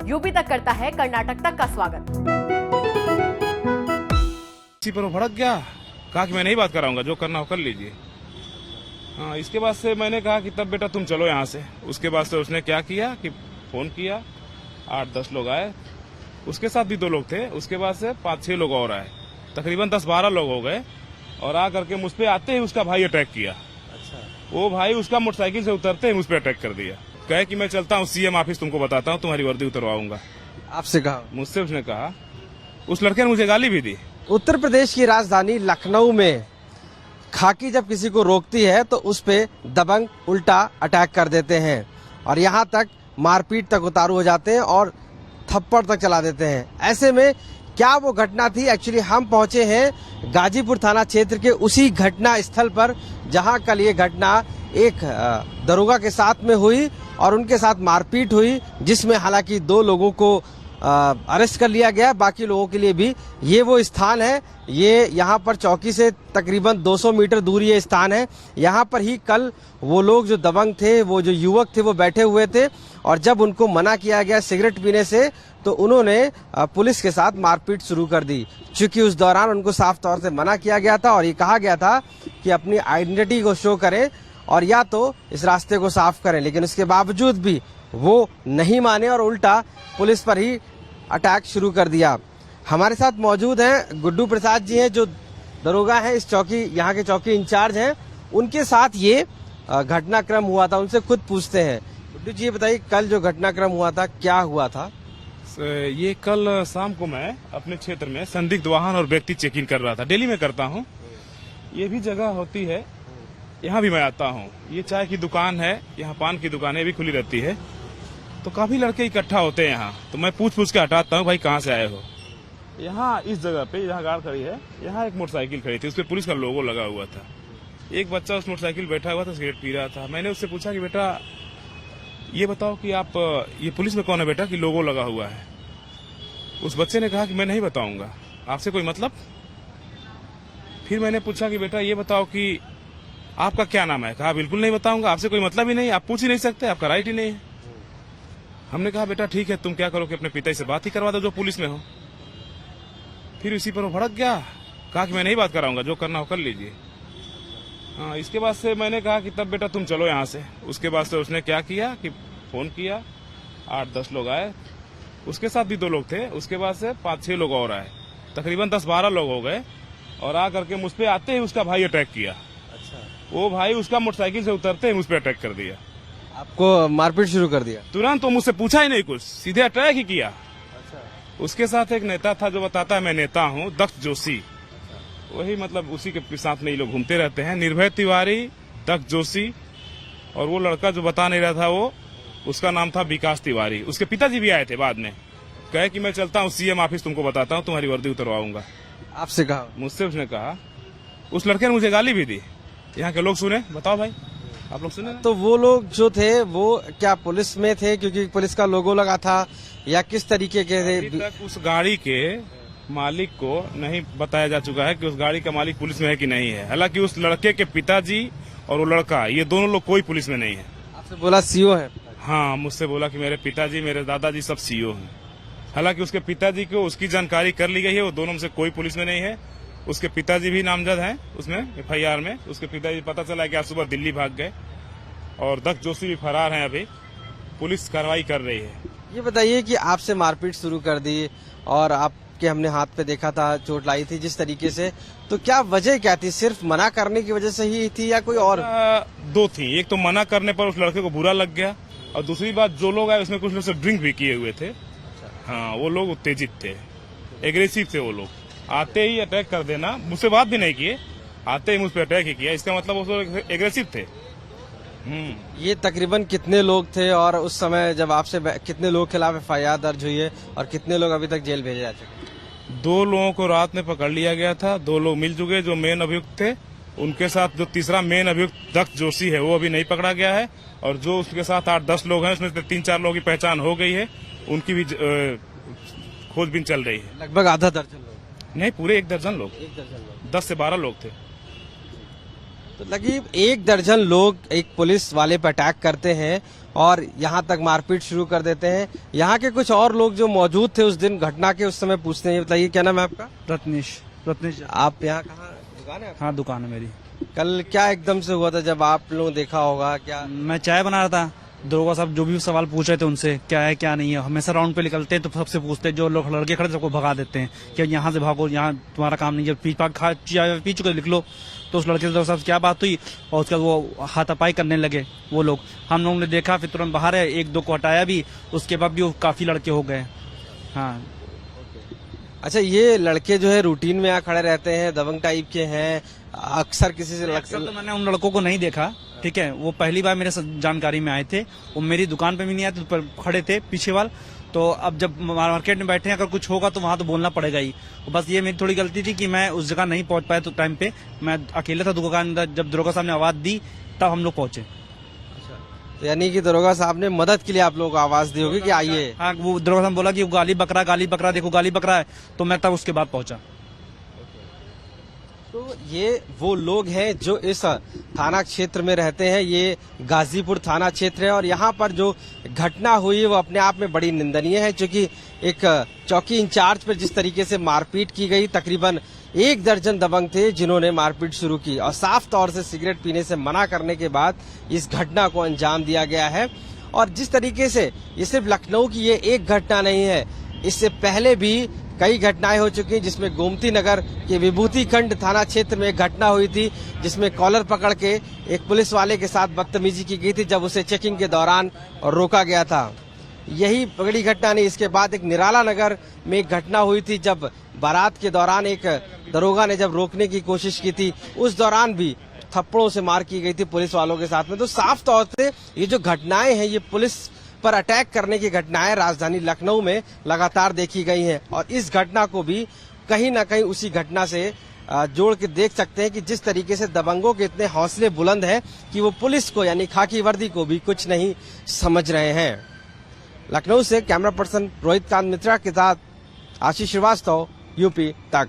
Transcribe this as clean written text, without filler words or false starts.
UP तक करता है कर्नाटक तक का स्वागत। इसी पर वो भड़क गया, कहा कि मैं नहीं बात कराऊंगा, जो करना हो कर लीजिए। हाँ, इसके बाद से मैंने कहा कि तब बेटा तुम चलो यहाँ से। उसके बाद से उसने क्या किया कि फोन किया, 8-10 लोग आए, उसके साथ भी 2 लोग थे। उसके बाद से 5-6 लोग और आए, तकरीबन 10-12 लोग हो गए। और आ करके मुझ पे आते ही उसका भाई अटैक किया। अच्छा। वो भाई उसका मोटरसाइकिल से उतरते ही मुझ पे अटैक कर दिया। कहे कि मैं चलता हूँ सीएम ऑफिस, तुमको बताता हूँ, तुम्हारी वर्दी उतरवाऊंगा। आपसे कहा? मुझसे उसने कहा। उस लड़के ने मुझे गाली भी दी। उत्तर प्रदेश की राजधानी लखनऊ में खाकी जब किसी को रोकती है तो उस पे दबंग उल्टा अटैक कर देते हैं और यहाँ तक मारपीट तक उतारू हो जाते हैं और थप्पड़ तक चला देते हैं। ऐसे में क्या वो घटना थी? एक्चुअली हम पहुंचे हैं गाजीपुर थाना क्षेत्र के उसी घटना स्थल पर जहां कल ये घटना एक दरोगा के साथ में हुई और उनके साथ मारपीट हुई, जिसमें हालांकि 2 लोगों को अरेस्ट कर लिया गया। बाकी लोगों के लिए भी ये वो स्थान है, ये यहाँ पर चौकी से तकरीबन 200 मीटर दूर ये स्थान है। यहाँ पर ही कल वो लोग जो दबंग थे, वो जो युवक थे, वो बैठे हुए थे और जब उनको मना किया गया सिगरेट पीने से तो उन्होंने पुलिस के साथ मारपीट शुरू कर दी। चूंकि उस दौरान उनको साफ तौर से मना किया गया था और ये कहा गया था कि अपनी आइडेंटिटी को शो करें और या तो इस रास्ते को साफ करें, लेकिन उसके बावजूद भी वो नहीं माने और उल्टा पुलिस पर ही अटैक शुरू कर दिया। हमारे साथ मौजूद हैं गुड्डू प्रसाद जी, हैं जो दरोगा हैं, इस चौकी, यहाँ के चौकी इंचार्ज हैं। उनके साथ ये घटनाक्रम हुआ था, उनसे खुद पूछते हैं। गुड्डू जी, ये बताइए कल जो घटनाक्रम हुआ था क्या हुआ था? ये कल शाम को मैं अपने क्षेत्र में संदिग्ध वाहन और व्यक्ति चेकिंग कर रहा था। डेली में करता हूँ, ये भी जगह होती है, यहाँ भी मैं आता हूँ। ये चाय की दुकान है, यहाँ पान की दुकान भी खुली रहती है, तो काफी लड़के इकट्ठा होते हैं यहाँ। तो मैं पूछ के हटाता हूँ, भाई कहाँ से आए हो। यहाँ इस जगह पे, यहाँ गाड़ खड़ी है, यहाँ एक मोटरसाइकिल खड़ी थी, उस पर पुलिस का लोगो लगा हुआ था। एक बच्चा उस मोटरसाइकिल बैठा हुआ था, सिगरेट पी रहा था। मैंने उससे पूछा कि बेटा ये बताओ कि आप ये पुलिस में कौन है बेटा कि लोगो लगा हुआ है। उस बच्चे ने कहा कि मैं नहीं बताऊंगा, आपसे कोई मतलब। फिर मैंने पूछा कि बेटा ये बताओ कि आपका क्या नाम है। कहा बिल्कुल नहीं बताऊंगा, आपसे कोई मतलब ही नहीं, आप पूछ ही नहीं सकते, आपका राइट ही नहीं है। हमने कहा बेटा ठीक है, तुम क्या करो कि अपने पिता से बात ही करवा दो जो पुलिस में हो। फिर इसी पर वो भड़क गया, कहा कि मैं नहीं बात कराऊंगा, जो करना हो कर लीजिए। हाँ, इसके बाद से मैंने कहा कि तब बेटा तुम चलो यहाँ से। उसके बाद से उसने क्या किया कि फोन किया, 8-10 लोग आए, उसके साथ भी 2 लोग थे। उसके बाद से 5-6 लोग और आए, तकरीबन 10-12 लोग हो गए। और आ करके मुझ पे आते ही उसका भाई अटैक किया। अच्छा। वो भाई उसका मोटरसाइकिल से उतरते ही मुझ पे अटैक कर दिया। आपको मारपीट शुरू कर दिया? तुरंत, तो मुझसे पूछा ही नहीं कुछ, सीधे अटैक ही किया। अच्छा। उसके साथ एक नेता था जो बताता है मैं नेता हूँ, दक्ष जोशी। वही मतलब उसी के साथ में ये लोग घूमते रहते हैं, निर्भय तिवारी, दक्ष जोशी। और वो लड़का जो बता नहीं रहा था, वो उसका नाम था विकास तिवारी। उसके पिताजी भी आए थे बाद में, कहे कि मैं चलता हूँ सीएम ऑफिस, तुमको बताता हूँ, तुम्हारी वर्दी उतरवाऊंगा। आपसे कहा? मुझसे उसने कहा। उस लड़के ने मुझे गाली भी दी। यहाँ के लोग सुने, बताओ भाई, आप लोग सुने? तो वो लोग जो थे वो क्या पुलिस में थे क्योंकि पुलिस का लोगो लगा था, या किस तरीके के थे? अभी तक उस गाड़ी के मालिक को नहीं बताया जा चुका है कि उस गाड़ी का मालिक पुलिस में है कि नहीं है। हालांकि उस लड़के के पिताजी और वो लड़का, ये दोनों लोग कोई पुलिस में नहीं है। आपसे बोला सीओ है? हाँ, मुझसे बोला कि मेरे पिताजी, मेरे दादाजी सब सीओ हैं। हालांकि उसके पिताजी को उसकी जानकारी कर ली गई है, वो दोनों में से कोई पुलिस में नहीं है। उसके पिताजी भी नामजद हैं उसमें, FIR में। उसके पिताजी पता चला कि आज सुबह दिल्ली भाग गए और दक्ष जोशी भी फरार हैं। अभी पुलिस कार्रवाई कर रही है। ये बताइए कि आपसे मारपीट शुरू कर दी और आपके हमने हाथ पे देखा था चोट लाई थी जिस तरीके से, तो क्या वजह क्या थी? सिर्फ मना करने की वजह से ही थी या कोई और? 2 थी। एक तो मना करने पर उस लड़के को बुरा लग गया, और दूसरी बात जो लोग आए उसमें कुछ लोग से ड्रिंक भी किए हुए थे। हाँ, वो लोग उत्तेजित थे, एग्रेसिव थे। वो लोग आते ही अटैक कर देना, मुझसे बात भी नहीं किए, आते ही मुझ पर अटैक ही किया। इसका मतलब वो लोग एग्रेसिव थे। ये तकरीबन कितने लोग थे और उस समय जब आपसे कितने लोग खिलाफ FIR दर्ज हुई है और कितने लोग अभी तक जेल भेजे जा चुके? 2 लोगों को रात में पकड़ लिया गया था, 2 लोग मिल चुके जो मेन अभियुक्त थे। उनके साथ जो तीसरा मेन अभियुक्त दक्ष जोशी है वो अभी नहीं पकड़ा गया है, और जो उसके साथ 8-10 लोग हैं उसमें से 3-4 लोगों की पहचान हो गई है, उनकी भी खोजबीन चल रही है। लगभग आधा दर्जन लोग? नहीं, पूरे 1 दर्जन लोग। 1 दर्जन लोग? 10 से 12 लोग थे। तो लगी 1 दर्जन लोग एक पुलिस वाले पर अटैक करते हैं और यहाँ तक मारपीट शुरू कर देते हैं। यहाँ के कुछ और लोग जो मौजूद थे उस दिन घटना के उस समय पूछते हैं। बताइए क्या नाम है आपका? रत्नेश। आप यहाँ कहाँ दुकान है? हाँ, दुकान है मेरी। कल क्या एकदम से हुआ था जब आप लोग देखा होगा? क्या मैं चाय बना रहा था, दरोगा साहब जो भी सवाल पूछ रहे थे उनसे क्या है क्या नहीं है, हमेशा राउंड पे निकलते हैं तो सबसे पूछते हैं, जो लोग लड़के खड़े सबको भगा देते हैं कि यहाँ से भागो, यहाँ तुम्हारा काम नहीं है, पी चुके लिख लो। तो उस लड़के से साहब क्या बात हुई और उसके बाद वो हाथापाई करने लगे वो लोग। हम लोगों ने देखा, फिर तुरंत बाहर है, 1-2 को हटाया भी, उसके बाद भी वो काफी लड़के हो गए। हाँ। अच्छा, ये लड़के जो है रूटीन में यहाँ खड़े रहते हैं, दबंग टाइप के हैं, अक्सर किसी से अक्सर तो मैंने उन लड़कों को नहीं देखा, ठीक है, वो पहली बार मेरे जानकारी में आए थे, वो मेरी दुकान पे भी नहीं आए थे, खड़े थे पीछे वाल। तो अब जब मार्केट में बैठे हैं, अगर कुछ होगा तो वहां तो बोलना पड़ेगा ही। बस ये मेरी थोड़ी गलती थी कि मैं उस जगह नहीं पहुंच पाया, तो टाइम पे मैं अकेले था दुकान अंदर, जब दरोगा साहब ने आवाज दी तब हम लोग पहुंचे। तो यानी कि दरोगा साहब ने मदद के लिए आप लोगों को आवाज दी होगी कि आइए। हाँ, वो दरोगा साहब बोला कि गाली बकरा देखो गाली बकरा है, तो मैं तब उसके बाद पहुंचा। तो ये वो लोग हैं जो इस थाना क्षेत्र में रहते हैं। ये गाजीपुर थाना क्षेत्र है और यहाँ पर जो घटना हुई वो अपने आप में बड़ी निंदनीय है, क्योंकि एक चौकी इंचार्ज पर जिस तरीके से मारपीट की गई, तकरीबन 1 दर्जन दबंग थे जिन्होंने मारपीट शुरू की और साफ तौर से सिगरेट पीने से मना करने के बाद इस घटना को अंजाम दिया गया है। और जिस तरीके से ये सिर्फ लखनऊ की ये एक घटना नहीं है, इससे पहले भी कई घटनाएं हो चुकी हैं, जिसमें गोमती नगर के विभूति खंड थाना क्षेत्र में एक घटना हुई थी जिसमें कॉलर पकड़ के एक पुलिस वाले के साथ बदतमीजी की गई थी जब उसे चेकिंग के दौरान रोका गया था। यही बड़ी घटना नहीं, इसके बाद एक निराला नगर में एक घटना हुई थी जब बारात के दौरान एक दरोगा ने जब रोकने की कोशिश की थी, उस दौरान भी थप्पड़ों से मार की गई थी पुलिस वालों के साथ में। तो साफ तौर से ये जो घटनाएं हैं, ये पुलिस पर अटैक करने की घटनाएं राजधानी लखनऊ में लगातार देखी गई हैं और इस घटना को भी कहीं ना कहीं उसी घटना से जोड़ के देख सकते हैं कि जिस तरीके से दबंगों के इतने हौसले बुलंद हैं कि वो पुलिस को यानी खाकी वर्दी को भी कुछ नहीं समझ रहे हैं। लखनऊ से कैमरा पर्सन रोहित कांत मित्रा के साथ आशीष श्रीवास्तव, यूपी तक।